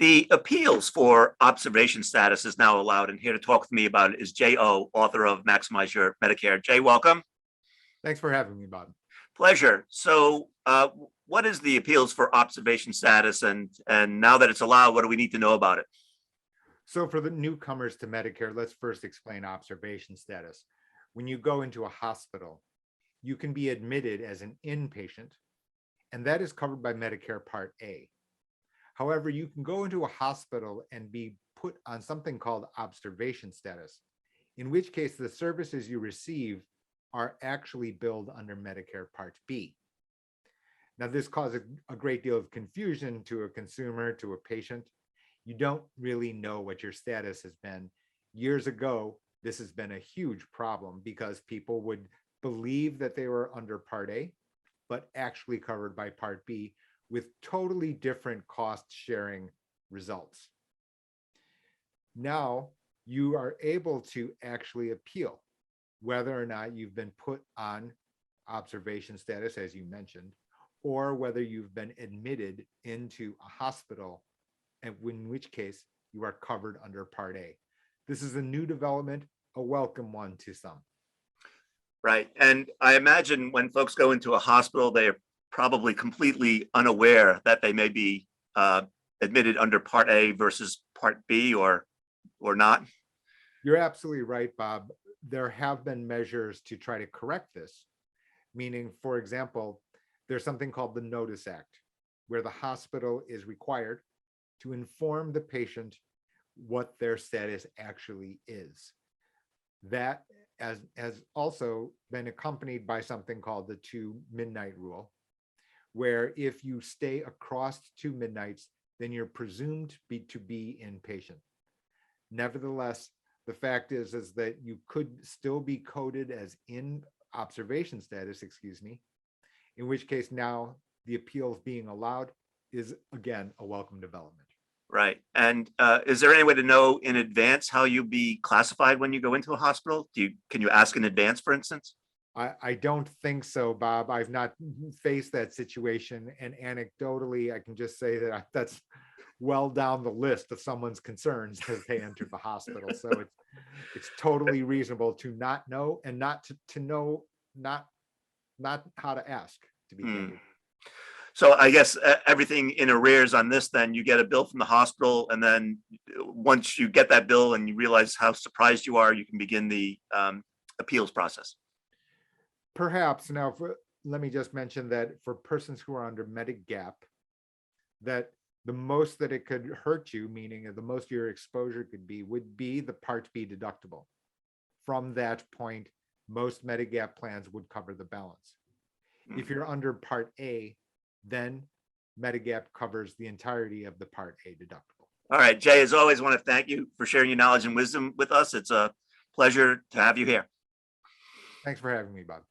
The appeals for observation status is now allowed, and here to talk with me about it is Jae Oh, author of Maximize Your Medicare. Jae, welcome. Thanks for having me, Bob. Pleasure. So, what is the appeals for observation status, and now that it's allowed, what do we need to know about it? So for the newcomers to Medicare, let's first explain observation status. When you go into a hospital, you can be admitted as an inpatient, and that is covered by Medicare Part A. However, you can go into a hospital and be put on something called observation status, in which case the services you receive are actually billed under Medicare Part B. Now, this causes a great deal of confusion to a consumer, to a patient. You don't really know what your status has been. Years ago, this has been a huge problem because people would believe that they were under Part A, but actually covered by Part B with totally different cost sharing results. Now you are able to actually appeal whether or not you've been put on observation status, as you mentioned, or whether you've been admitted into a hospital, and in which case you are covered under Part A. This is a new development, a welcome one to some. Right. And I imagine when folks go into a hospital, they're probably completely unaware that they may be admitted under Part A versus Part B or not. You're absolutely right, Bob. There have been measures to try to correct this, meaning, for example, there's something called the Notice Act, where the hospital is required to inform the patient what their status actually is. That has also been accompanied by something called the 2 midnight rule, where if you stay across 2 midnights, then you're presumed to be inpatient. Nevertheless, the fact is that you could still be coded as in observation status, in which case now the appeals being allowed is, again, a welcome development. Right. And is there any way to know in advance how you'll be classified when you go into a hospital? Can you ask in advance, for instance? I don't think so, Bob. I've not faced that situation. And anecdotally, I can just say that that's well down the list of someone's concerns as they enter the hospital. So it's totally reasonable to not know and not to know not how to ask, to be candid. So I guess everything in arrears on this, then you get a bill from the hospital, and then once you get that bill and you realize how surprised you are, you can begin the appeals process. Perhaps. Now, let me just mention that for persons who are under Medigap, that the most that it could hurt you, meaning the most your exposure could be, would be the Part B deductible. From that point, most Medigap plans would cover the balance. If you're under Part A, then Medigap covers the entirety of the Part A deductible. All right, Jay, as always, I want to thank you for sharing your knowledge and wisdom with us. It's a pleasure to have you here. Thanks for having me, Bob.